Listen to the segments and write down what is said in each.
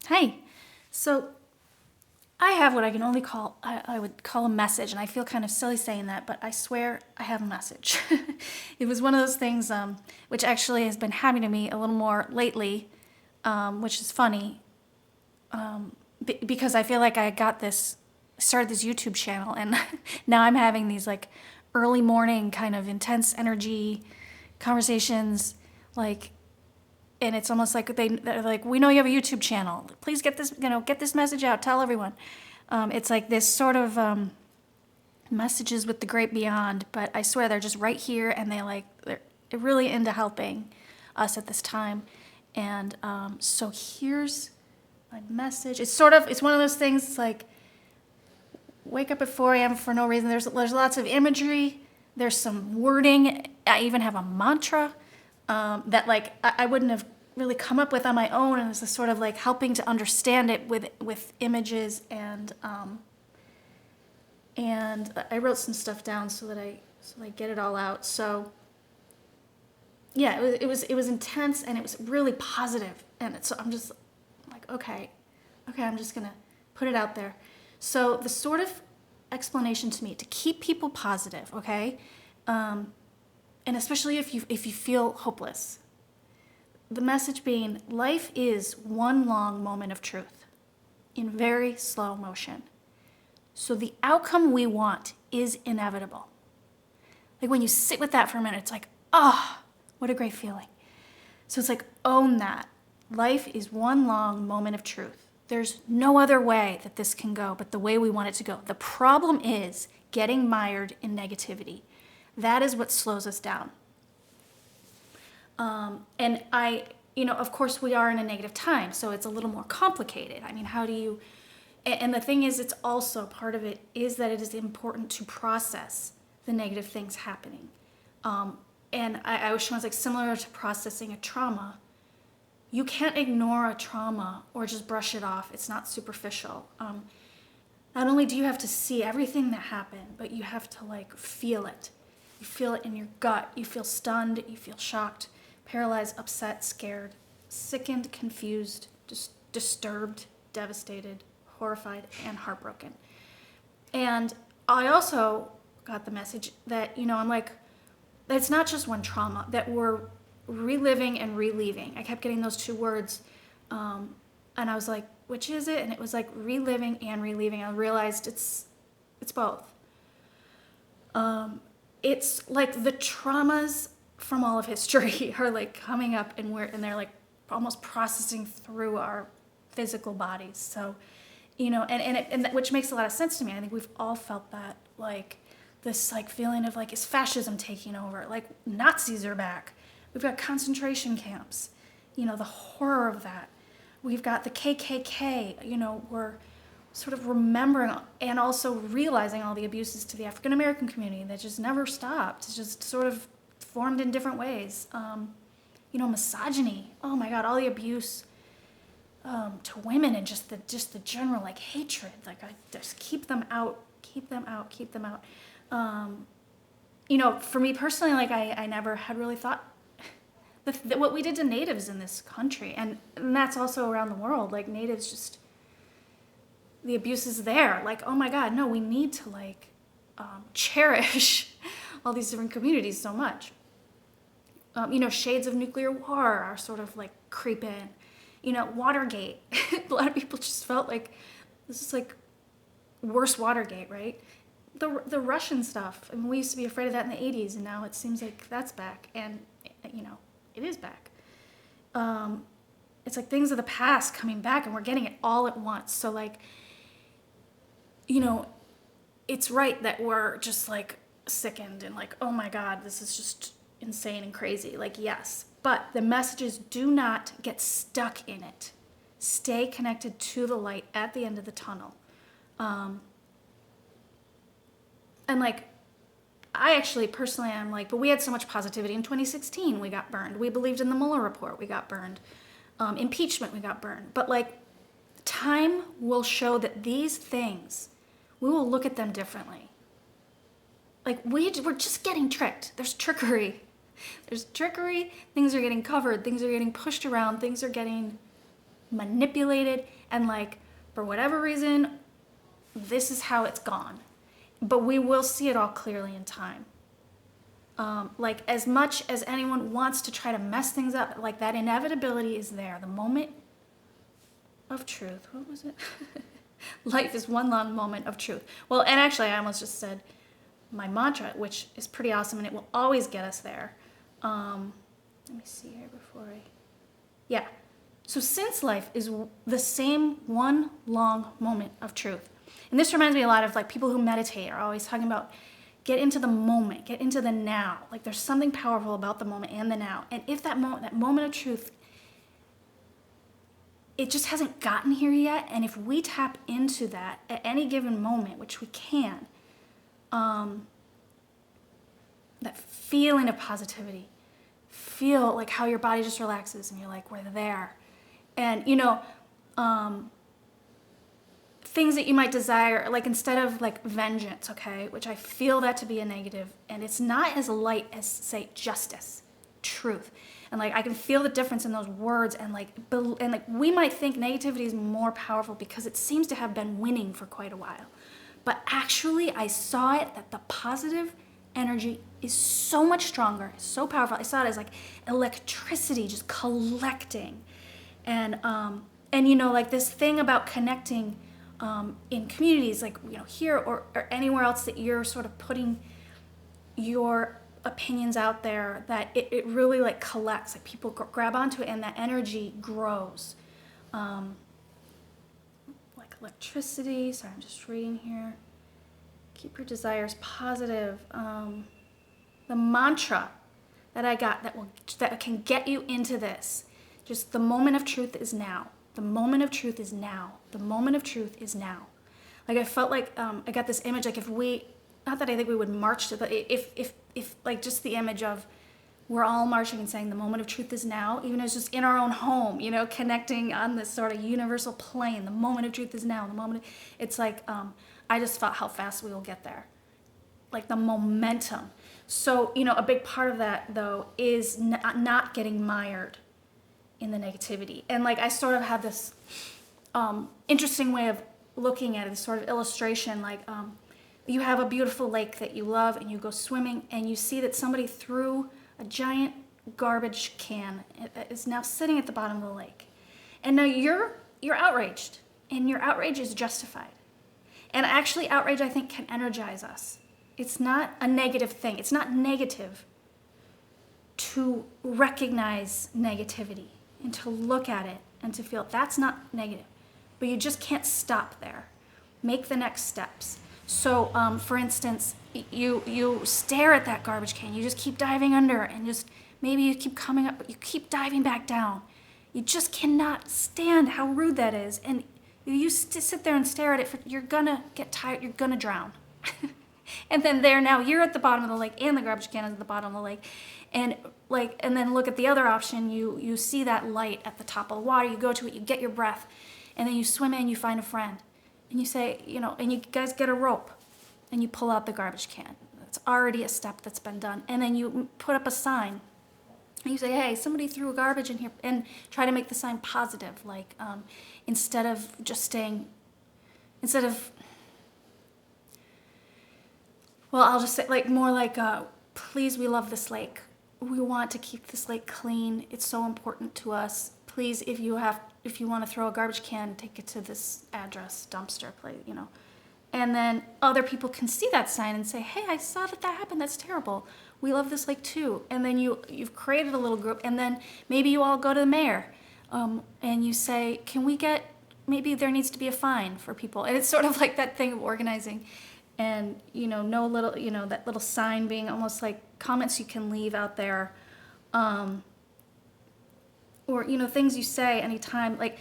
Hey, so I have what I can only call, I would call a message, and I feel kind of silly saying that, but I swear I have a message. It was one of those things which actually has been happening to me a little more lately, which is funny, because I feel like I got this, started this YouTube channel, and now I'm having these like early morning kind of intense energy conversations, like, and it's almost like they're like, we know you have a YouTube channel. Please get this, get this message out. Tell everyone. It's like this sort of messages with the great beyond, but I swear they're just right here, and they're really into helping us at this time. And so here's my message. It's one of those things. It's like wake up at 4 a.m. for no reason. There's lots of imagery. There's some wording. I even have a mantra. That like I wouldn't have really come up with on my own, and it's just sort of like helping to understand it with images, and I wrote some stuff down so that I get it all out. So yeah, it was intense, and it was really positive, and so I'm just like okay, I'm just gonna put it out there. So the sort of explanation to me to keep people positive, okay. And especially if you feel hopeless. The message being, life is one long moment of truth in very slow motion. So the outcome we want is inevitable. Like when you sit with that for a minute, it's like, what a great feeling. So it's like, own that. Life is one long moment of truth. There's no other way that this can go but the way we want it to go. The problem is getting mired in negativity. That is what slows us down. And of course we are in a negative time, so it's a little more complicated. I mean, how do you, and the thing is, it's also part of it is that it is important to process the negative things happening. And I wish it was like similar to processing a trauma. You can't ignore a trauma or just brush it off. It's not superficial. Not only do you have to see everything that happened, but you have to like feel it. You feel it in your gut. You feel stunned. You feel shocked, paralyzed, upset, scared, sickened, confused, disturbed, devastated, horrified, and heartbroken. And I also got the message that, I'm like, it's not just one trauma, that we're reliving and relieving. I kept getting those two words. And I was like, which is it? And it was like reliving and relieving. I realized it's both. It's like the traumas from all of history are like coming up, and they're like almost processing through our physical bodies. So, which makes a lot of sense to me. I think we've all felt that, like this like feeling of like, is fascism taking over? Like Nazis are back. We've got concentration camps, the horror of that. We've got the KKK, we're sort of remembering and also realizing all the abuses to the African American community that just never stopped. It's just sort of formed in different ways. Misogyny. Oh my God, all the abuse to women, and just the general like hatred. Like I just keep them out. For me personally, like I never had really thought what we did to natives in this country, and that's also around the world. Like natives, just the abuse is there. Like, oh my God, no, we need to like cherish all these different communities so much. Shades of nuclear war are sort of like creep in. Watergate. A lot of people just felt like this is like worse Watergate, right? The Russian stuff. I mean, we used to be afraid of that in the 80s, and now it seems like that's back, and it is back. It's like things of the past coming back, and we're getting it all at once. So like, it's right that we're just like sickened and like, oh my God, this is just insane and crazy. Like, yes, but the messages, do not get stuck in it. Stay connected to the light at the end of the tunnel. And like, I actually personally am like, but we had so much positivity in 2016, we got burned. We believed in the Mueller report, we got burned. Impeachment, we got burned. But like, time will show that these things, we will look at them differently. Like we're just getting tricked. There's trickery. Things are getting covered, things are getting pushed around, things are getting manipulated, and like, for whatever reason, this is how it's gone. But we will see it all clearly in time. Like, as much as anyone wants to try to mess things up, like, that inevitability is there. The moment of truth. What was it? Life is one long moment of truth. Well, and actually, I almost just said my mantra, which is pretty awesome, and it will always get us there. Let me see here before I... Yeah. So since life is the same one long moment of truth, and this reminds me a lot of like people who meditate are always talking about get into the moment, get into the now. Like there's something powerful about the moment and the now. And if that moment of truth, it just hasn't gotten here yet, and if we tap into that at any given moment, which we can, that feeling of positivity, feel like how your body just relaxes and you're like, we're there. And, you know, things that you might desire, like instead of like vengeance, okay, which I feel that to be a negative, and it's not as light as, say, justice, truth. And like I can feel the difference in those words, and like we might think negativity is more powerful because it seems to have been winning for quite a while. But actually I saw it that the positive energy is so much stronger, so powerful. I saw it as like electricity just collecting. And you know, like this thing about connecting in communities, like, you know, here or anywhere else that you're sort of putting your opinions out there, that it really like collects, like people grab onto it and that energy grows. Like electricity, sorry, I'm just reading here. Keep your desires positive. The mantra that I got that can get you into this, just the moment of truth is now. The moment of truth is now. The moment of truth is now. Like I felt like I got this image, like if we, not that I think we would march to, but if like just the image of we're all marching and saying the moment of truth is now, even as just in our own home, you know, connecting on this sort of universal plane, the moment of truth is now, it's like, I just felt how fast we will get there. Like the momentum. So, you know, a big part of that though is not getting mired in the negativity. And like I sort of had this interesting way of looking at it, this sort of illustration, like you have a beautiful lake that you love and you go swimming and you see that somebody threw a giant garbage can. It is now sitting at the bottom of the lake. And now you're outraged, and your outrage is justified. And actually outrage, I think, can energize us. It's not a negative thing. It's not negative to recognize negativity and to look at it and to feel that's not negative. But you just can't stop there. Make the next steps. So, for instance, you stare at that garbage can. You just keep diving under, and just maybe you keep coming up, but you keep diving back down. You just cannot stand how rude that is. And you sit there and stare at it, you're gonna get tired. You're gonna drown. And then now you're at the bottom of the lake, and the garbage can is at the bottom of the lake. And then look at the other option. You see that light at the top of the water. You go to it. You get your breath, and then you swim in. You find a friend. And you say, you know, and you guys get a rope and you pull out the garbage can. It's already a step that's been done. And then you put up a sign and you say, hey, somebody threw garbage in here, and try to make the sign positive. Like instead of, well, I'll just say like more like, please, we love this lake. We want to keep this lake clean. It's so important to us. Please, if you want to throw a garbage can, take it to this address, dumpster place, you know. And then other people can see that sign and say, hey, I saw that happened. That's terrible. We love this lake too. And then you've created a little group, and then maybe you all go to the mayor and you say, maybe there needs to be a fine for people. And it's sort of like that thing of organizing, and, you know, that little sign being almost like comments you can leave out there. Or, you know, things you say anytime, like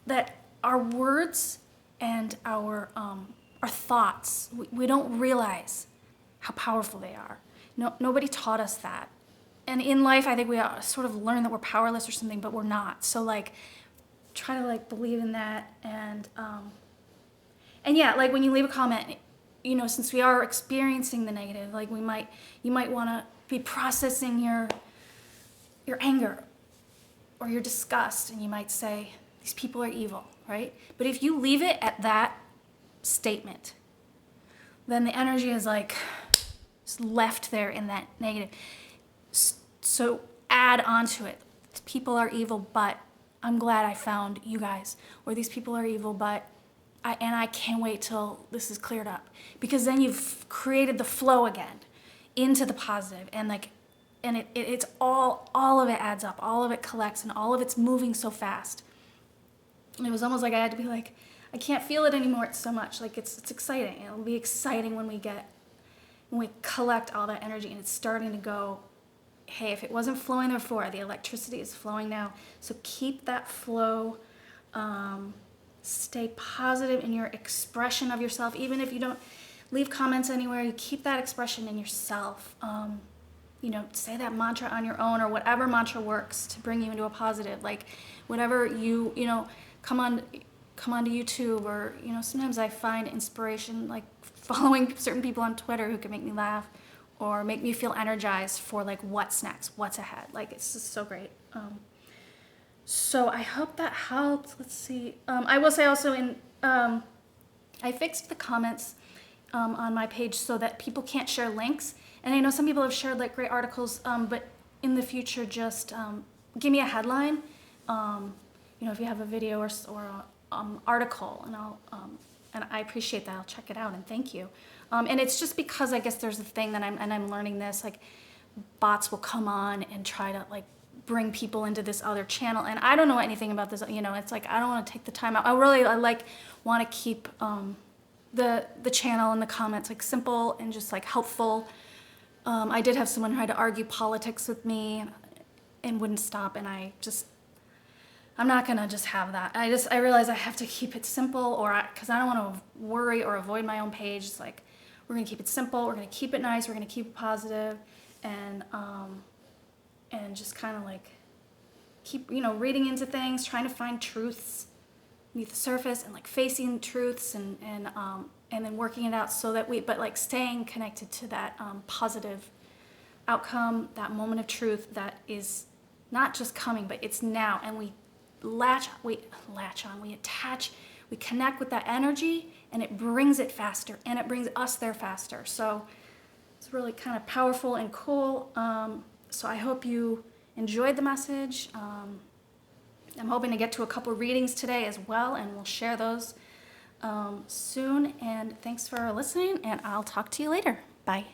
that our words and our thoughts, we don't realize how powerful they are. Nobody taught us that. And in life, I think we sort of learn that we're powerless or something, but we're not. So like, try to like believe in that. And yeah, like when you leave a comment, you know, since we are experiencing the negative, like you might want to be processing your anger or your disgust, and you might say, these people are evil, right? But if you leave it at that statement, then the energy is like just left there in that negative. So add onto it. People are evil, but I'm glad I found you guys. Or these people are evil, but I can't wait till this is cleared up. Because then you've created the flow again into the positive, and it's all of it adds up, all of it collects, and all of it's moving so fast. And it was almost like I had to be like, I can't feel it anymore. It's so much like it's exciting. It'll be exciting when we collect all that energy and it's starting to go. Hey, if it wasn't flowing before, the electricity is flowing now. So keep that flow. Stay positive in your expression of yourself. Even if you don't leave comments anywhere, you keep that expression in yourself. Say that mantra on your own, or whatever mantra works to bring you into a positive. Like whatever come onto YouTube, or sometimes I find inspiration like following certain people on Twitter who can make me laugh or make me feel energized for like what's next, what's ahead. Like it's just so great. So I hope that helped. Let's see. I will say also I fixed the comments on my page so that people can't share links. And I know some people have shared like great articles, but in the future, just give me a headline. If you have a video or article, and I appreciate that. I'll check it out and thank you. And it's just because I guess there's a thing that I'm learning this, like bots will come on and try to like bring people into this other channel, and I don't know anything about this. It's like I don't want to take the time out. I want to keep the channel and the comments like simple and just like helpful. I did have someone try to argue politics with me and wouldn't stop, and I'm not gonna just have that. I realize I have to keep it simple, because I don't want to worry or avoid my own page. It's like we're gonna keep it simple, we're gonna keep it nice, we're gonna keep it positive, and just kind of like keep reading into things, trying to find truths beneath the surface, and like facing truths, and then working it out so that but like staying connected to that positive outcome, that moment of truth that is not just coming, but it's now, and we attach, we connect with that energy, and it brings it faster, and it brings us there faster. So it's really kind of powerful and cool. So I hope you enjoyed the message. I'm hoping to get to a couple readings today as well, and we'll share those soon. And thanks for listening, and I'll talk to you later. Bye.